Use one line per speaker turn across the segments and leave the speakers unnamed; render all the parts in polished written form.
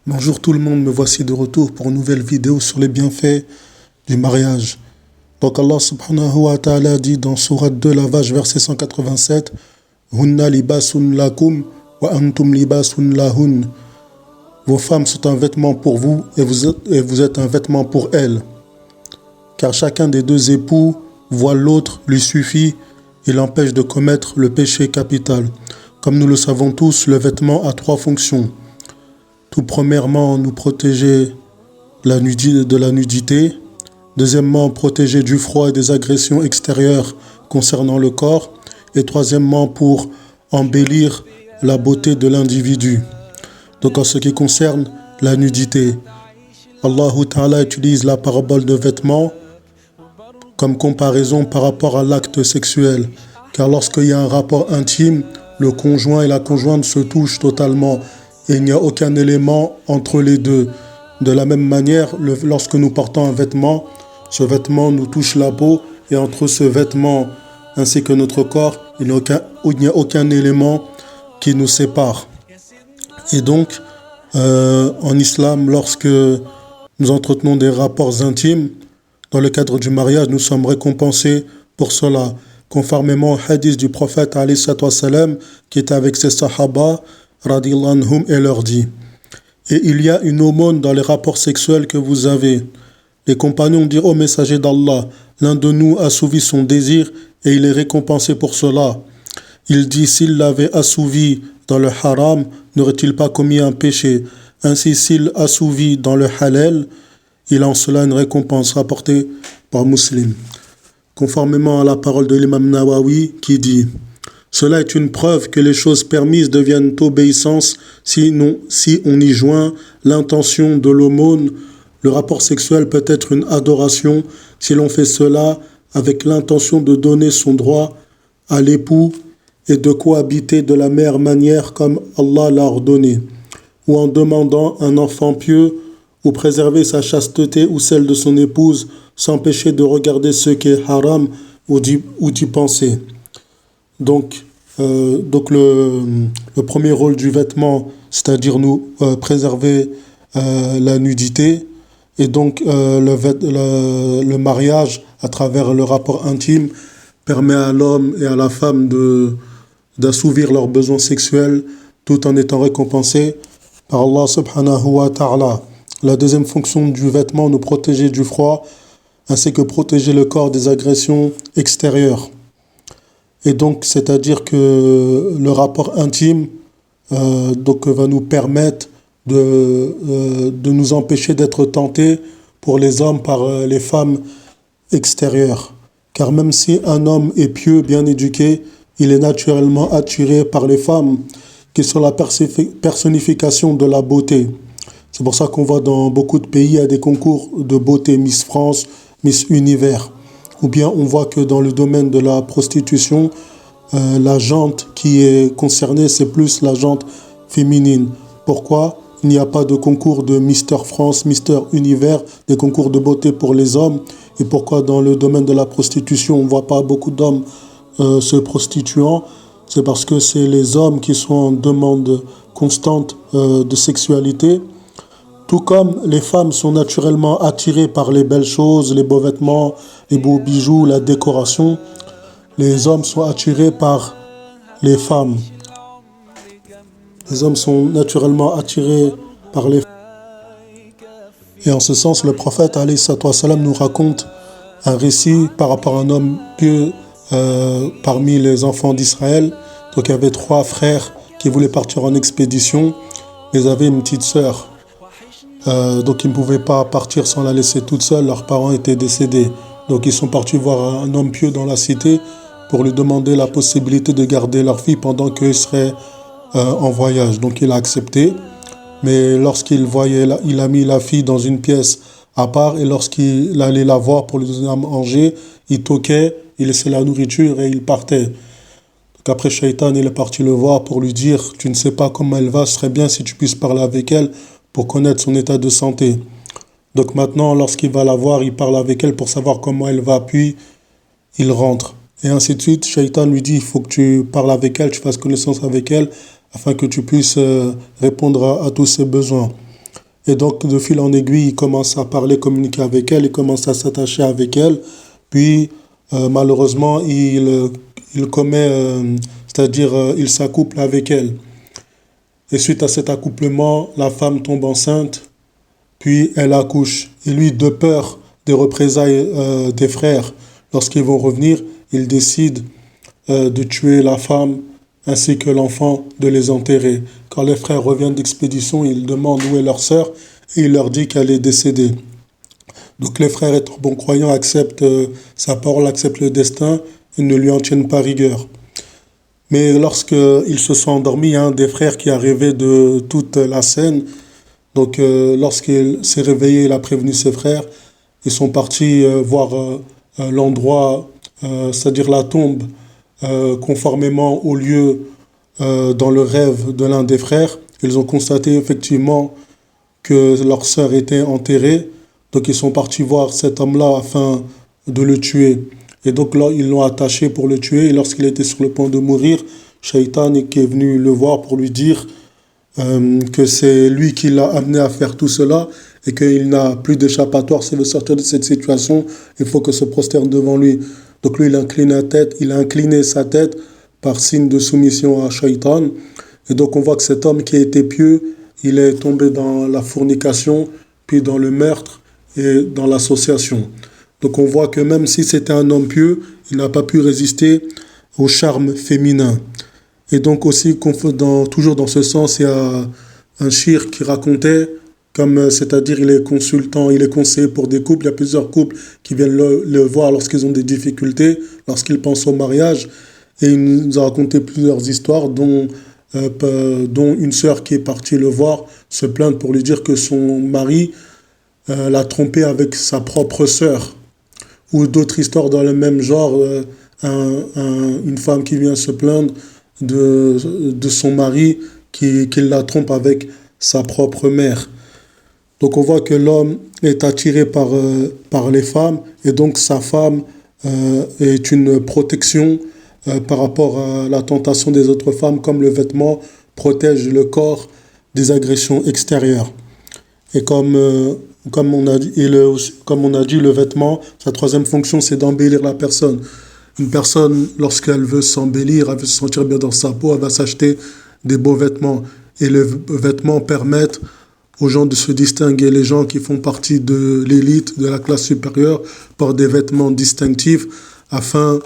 Bonjour tout le monde, me voici de retour pour une nouvelle vidéo sur les bienfaits du mariage. Donc Allah subhanahu wa ta'ala dit dans Sourate 2, la vache, verset 187, Hunna libasun lakum wa antum libasun lahun. Vos femmes sont un vêtement pour vous et vous êtes un vêtement pour elles. Car chacun des deux époux voit l'autre lui suffit et l'empêche de commettre le péché capital. Comme nous le savons tous, le vêtement a trois fonctions. Tout premièrement, nous protéger de la nudité. Deuxièmement, protéger du froid et des agressions extérieures concernant le corps. Et troisièmement, pour embellir la beauté de l'individu. Donc en ce qui concerne la nudité, Allah Ta'ala utilise la parabole de vêtements comme comparaison par rapport à l'acte sexuel. Car lorsqu'il y a un rapport intime, le conjoint et la conjointe se touchent totalement et il n'y a aucun élément entre les deux. De la même manière, lorsque nous portons un vêtement, ce vêtement nous touche la peau et entre ce vêtement ainsi que notre corps, il n'y a aucun élément qui nous sépare. Et donc, en islam, lorsque nous entretenons des rapports intimes, dans le cadre du mariage, nous sommes récompensés pour cela. Conformément au hadith du prophète alayhi salam, qui était avec ses sahaba, radiyallahu anhum, et leur dit: et il y a une aumône dans les rapports sexuels que vous avez. Les compagnons dirent: ô messager d'Allah, l'un de nous assouvit son désir et il est récompensé pour cela. Il dit: s'il l'avait assouvi dans le haram, n'aurait-il pas commis un péché? Ainsi, s'il assouvit dans le halal, il a en cela une récompense, rapportée par Muslim. Conformément à la parole de l'imam Nawawi qui dit: cela est une preuve que les choses permises deviennent obéissance si on y joint l'intention de l'aumône. Le rapport sexuel peut être une adoration si l'on fait cela avec l'intention de donner son droit à l'époux et de cohabiter de la meilleure manière comme Allah l'a ordonné, ou en demandant un enfant pieux, ou préserver sa chasteté ou celle de son épouse, s'empêcher de regarder ce qui est haram ou d'y penser. Donc le premier rôle du vêtement, c'est-à-dire nous préserver la nudité, et donc le mariage, à travers le rapport intime, permet à l'homme et à la femme d'assouvir leurs besoins sexuels tout en étant récompensés par Allah subhanahu wa ta'ala. La deuxième fonction du vêtement, nous protéger du froid, ainsi que protéger le corps des agressions extérieures. Et donc, c'est-à-dire que le rapport intime va nous permettre de nous empêcher d'être tentés pour les hommes par les femmes extérieures. Car même si un homme est pieux, bien éduqué, il est naturellement attiré par les femmes qui sont la personnification de la beauté. C'est pour ça qu'on voit dans beaucoup de pays, il y a des concours de beauté, Miss France, Miss Univers. Ou bien on voit que dans le domaine de la prostitution, la gente qui est concernée, c'est plus la gente féminine. Pourquoi il n'y a pas de concours de Mister France, Mister Univers, des concours de beauté pour les hommes? Et pourquoi dans le domaine de la prostitution, on ne voit pas beaucoup d'hommes se prostituant? C'est parce que c'est les hommes qui sont en demande constante de sexualité. Tout comme les femmes sont naturellement attirées par les belles choses, les beaux vêtements, les beaux bijoux, la décoration, les hommes sont attirés par les femmes. Les hommes sont naturellement attirés par les femmes. Et en ce sens, le prophète alayhi salam nous raconte un récit par rapport à un homme pieux parmi les enfants d'Israël. Donc il y avait 3 frères qui voulaient partir en expédition, mais ils avaient une petite sœur. Donc ils ne pouvaient pas partir sans la laisser toute seule, leurs parents étaient décédés. Donc ils sont partis voir un homme pieux dans la cité pour lui demander la possibilité de garder leur fille pendant qu'ils seraient en voyage. Donc il a accepté, mais lorsqu'il voyait, il a mis la fille dans une pièce à part, et lorsqu'il allait la voir pour lui donner à manger, il toquait, il laissait la nourriture et il partait. Donc après, Shaitan, il est parti le voir pour lui dire: tu ne sais pas comment elle va, ce serait bien si tu puisses parler avec elle pour connaître son état de santé. Donc maintenant, lorsqu'il va la voir, il parle avec elle pour savoir comment elle va, puis il rentre. Et ainsi de suite, Shaitan lui dit: il faut que tu parles avec elle, tu fasses connaissance avec elle, afin que tu puisses répondre à tous ses besoins. Et donc, de fil en aiguille, il commence à parler, communiquer avec elle, il commence à s'attacher avec elle. Puis, malheureusement, il commet, c'est-à-dire, il s'accouple avec elle. Et suite à cet accouplement, la femme tombe enceinte, puis elle accouche. Et lui, de peur des représailles des frères, lorsqu'ils vont revenir, il décide de tuer la femme ainsi que l'enfant, de les enterrer. Quand les frères reviennent d'expédition, ils demandent où est leur sœur et il leur dit qu'elle est décédée. Donc les frères, étant bons croyants, acceptent sa parole, acceptent le destin et ne lui en tiennent pas rigueur. Mais lorsqu'ils se sont endormis, il y a un des frères qui a rêvé de toute la scène. Donc lorsqu'il s'est réveillé, il a prévenu ses frères. Ils sont partis voir l'endroit, c'est-à-dire la tombe, conformément au lieu dans le rêve de l'un des frères. Ils ont constaté effectivement que leur sœur était enterrée. Donc ils sont partis voir cet homme-là afin de le tuer. Et donc là, ils l'ont attaché pour le tuer. Et lorsqu'il était sur le point de mourir, Shaitan qui est venu le voir pour lui dire que c'est lui qui l'a amené à faire tout cela et qu'il n'a plus d'échappatoire. S'il veut sortir de cette situation, il faut que se prosterne devant lui. Donc lui, il a incliné sa tête par signe de soumission à Shaitan. Et donc on voit que cet homme qui a été pieux, il est tombé dans la fornication, puis dans le meurtre et dans l'association. Donc on voit que même si c'était un homme pieux, il n'a pas pu résister au charme féminin. Et donc aussi, toujours dans ce sens, il y a un shir qui racontait, c'est-à-dire il est consultant, il est conseiller pour des couples, il y a plusieurs couples qui viennent le voir lorsqu'ils ont des difficultés, lorsqu'ils pensent au mariage, et il nous a raconté plusieurs histoires, dont une sœur qui est partie le voir, se plaindre pour lui dire que son mari l'a trompé avec sa propre sœur. Ou d'autres histoires dans le même genre, une femme qui vient se plaindre de son mari qui la trompe avec sa propre mère. Donc on voit que l'homme est attiré par les femmes et donc sa femme est une protection par rapport à la tentation des autres femmes, comme le vêtement protège le corps des agressions extérieures. Et comme on a dit, le vêtement, sa troisième fonction, c'est d'embellir la personne. Une personne, lorsqu'elle veut s'embellir, elle veut se sentir bien dans sa peau, elle va s'acheter des beaux vêtements. Et les vêtements permettent aux gens de se distinguer. Les gens qui font partie de l'élite, de la classe supérieure, portent des vêtements distinctifs afin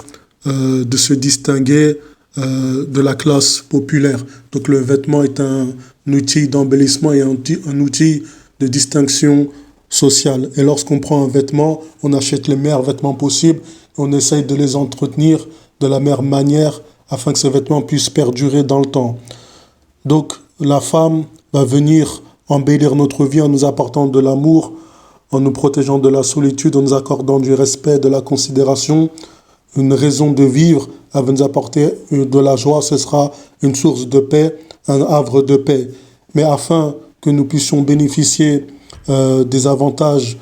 de se distinguer de la classe populaire. Donc le vêtement est un outil d'embellissement et un outil de distinction sociale. Et lorsqu'on prend un vêtement, on achète les meilleurs vêtements possibles et on essaye de les entretenir de la meilleure manière afin que ces vêtements puissent perdurer dans le temps. Donc la femme va venir embellir notre vie en nous apportant de l'amour, en nous protégeant de la solitude, en nous accordant du respect, de la considération, une raison de vivre. Elle va nous apporter de la joie, ce sera une source de paix, un havre de paix. Mais afin que nous puissions bénéficier des avantages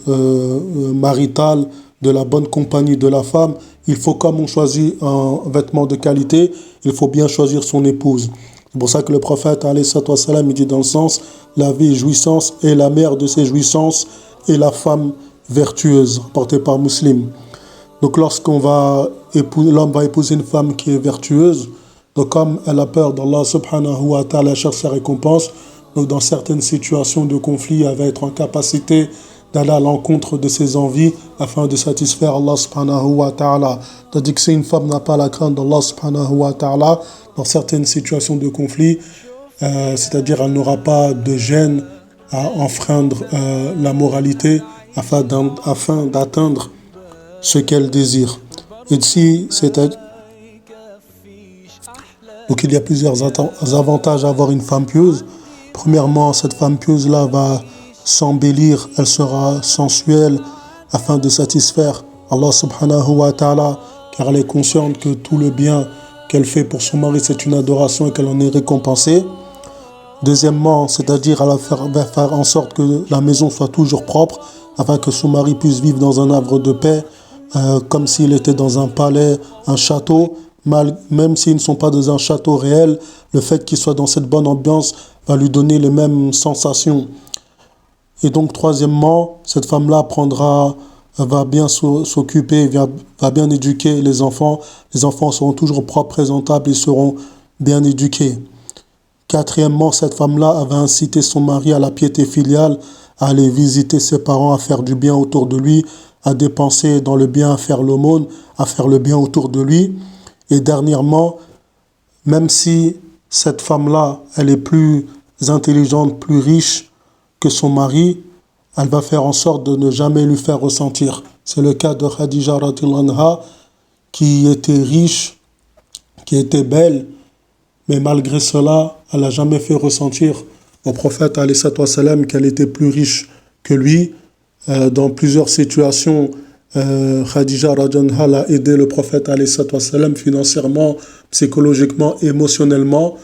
maritaux, de la bonne compagnie de la femme, il faut, comme on choisit un vêtement de qualité, il faut bien choisir son épouse. C'est pour ça que le prophète, alayhi salam, il dit dans le sens, la vie est jouissance et la mère de ses jouissances est la femme vertueuse, rapportée par Muslim. Donc lorsqu'on l'homme va épouser une femme qui est vertueuse, donc comme elle a peur d'Allah subhanahu wa ta'ala, elle cherche sa récompense, donc dans certaines situations de conflit, elle va être en capacité d'aller à l'encontre de ses envies afin de satisfaire Allah subhanahu wa ta'ala. Tandis que si une femme n'a pas la crainte d'Allah subhanahu wa ta'ala, dans certaines situations de conflit, c'est-à-dire elle n'aura pas de gêne à enfreindre la moralité afin d'atteindre ce qu'elle désire. Et ici, donc il y a plusieurs avantages à avoir une femme pieuse. Premièrement, cette femme pieuse-là va s'embellir, elle sera sensuelle afin de satisfaire Allah subhanahu wa ta'ala, car elle est consciente que tout le bien qu'elle fait pour son mari, c'est une adoration et qu'elle en est récompensée. Deuxièmement, c'est-à-dire elle va faire en sorte que la maison soit toujours propre afin que son mari puisse vivre dans un havre de paix, comme s'il était dans un palais, un château, même s'ils ne sont pas dans un château réel, le fait qu'ils soient dans cette bonne ambiance va lui donner les mêmes sensations. Et donc, troisièmement, cette femme-là va bien s'occuper, va bien éduquer les enfants. Les enfants seront toujours propres, présentables, ils seront bien éduqués. Quatrièmement, cette femme-là va inciter son mari à la piété filiale, à aller visiter ses parents, à faire du bien autour de lui, à dépenser dans le bien, à faire l'aumône, à faire le bien autour de lui. Et dernièrement, même si cette femme-là, elle est plus intelligente, plus riche que son mari, elle va faire en sorte de ne jamais lui faire ressentir. C'est le cas de Khadija radhiyallahu anha, qui était riche, qui était belle, mais malgré cela, elle n'a jamais fait ressentir au prophète alayhi salatu wassalam qu'elle était plus riche que lui. Dans plusieurs situations, Khadija radhiyallahu anha a aidé le prophète alayhi salatu wassalam financièrement, psychologiquement, émotionnellement,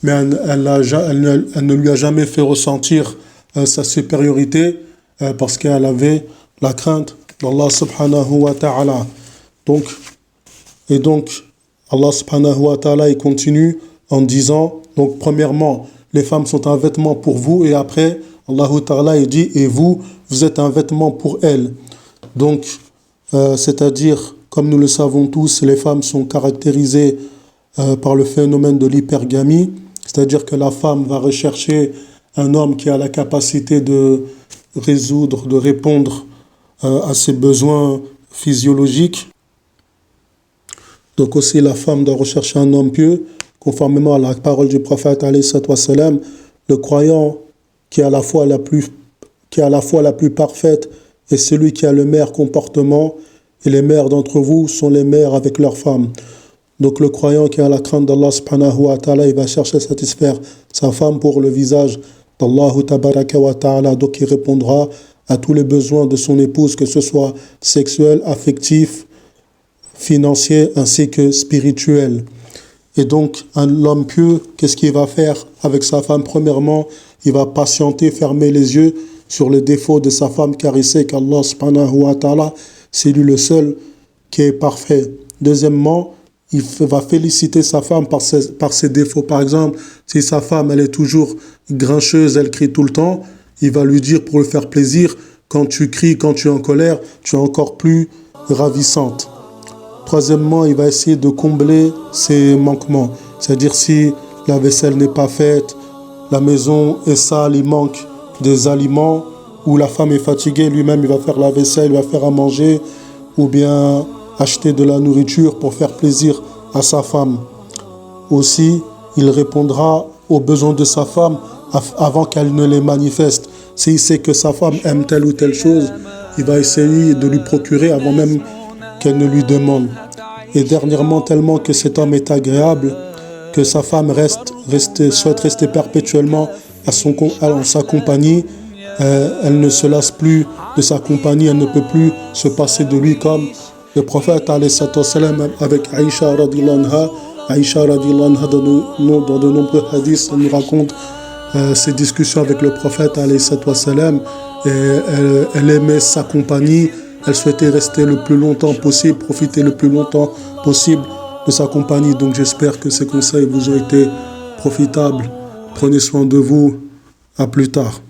mais elle ne lui a jamais fait ressentir sa supériorité parce qu'elle avait la crainte d'Allah subhanahu wa ta'ala. Donc, Allah subhanahu wa ta'ala, il continue en disant, donc premièrement, les femmes sont un vêtement pour vous, et après, Allah ta'ala, il dit, et vous, vous êtes un vêtement pour elles. Donc, c'est-à-dire, comme nous le savons tous, les femmes sont caractérisées par le phénomène de l'hypergamie, c'est-à-dire que la femme va rechercher un homme qui a la capacité de répondre à ses besoins physiologiques. Donc aussi, la femme doit rechercher un homme pieux, conformément à la parole du prophète alayhi salatu wassalam, le croyant qui est à la fois la plus parfaite est celui qui a le meilleur comportement, et les mères d'entre vous sont les mères avec leurs femmes. Donc le croyant qui a la crainte d'Allah subhanahu wa ta'ala, il va chercher à satisfaire sa femme pour le visage d'Allah tabaraka wa ta'ala, donc il répondra à tous les besoins de son épouse, que ce soit sexuel, affectif, financier ainsi que spirituel. Et donc, l'homme pieux, qu'est-ce qu'il va faire avec sa femme? Premièrement, il va patienter, fermer les yeux sur les défauts de sa femme, car il sait qu'Allah subhanahu wa ta'ala, c'est lui le seul qui est parfait. Deuxièmement, il va féliciter sa femme par ses défauts. Par exemple, si sa femme, elle est toujours grincheuse, elle crie tout le temps, il va lui dire pour lui faire plaisir, quand tu cries, quand tu es en colère, tu es encore plus ravissante. Troisièmement, il va essayer de combler ses manquements. C'est-à-dire si la vaisselle n'est pas faite, la maison est sale, il manque des aliments, ou la femme est fatiguée, lui-même il va faire la vaisselle, il va faire à manger, ou bien acheter de la nourriture pour faire plaisir à sa femme. Aussi, il répondra aux besoins de sa femme avant qu'elle ne les manifeste. S'il sait que sa femme aime telle ou telle chose, il va essayer de lui procurer avant même qu'elle ne lui demande. Et dernièrement, tellement que cet homme est agréable, que sa femme souhaite rester perpétuellement en sa compagnie, elle ne se lasse plus de sa compagnie, elle ne peut plus se passer de lui, comme le prophète alayhi salatu wassalam avec Aïcha radhiyallahu anha. Aïcha radhiyallahu anha, dans de nombreux hadiths, elle nous raconte ses discussions avec le prophète alayhi salatu wassalam. Elle aimait sa compagnie, elle souhaitait rester le plus longtemps possible, profiter le plus longtemps possible de sa compagnie. Donc j'espère que ces conseils vous ont été profitables. Prenez soin de vous. À plus tard.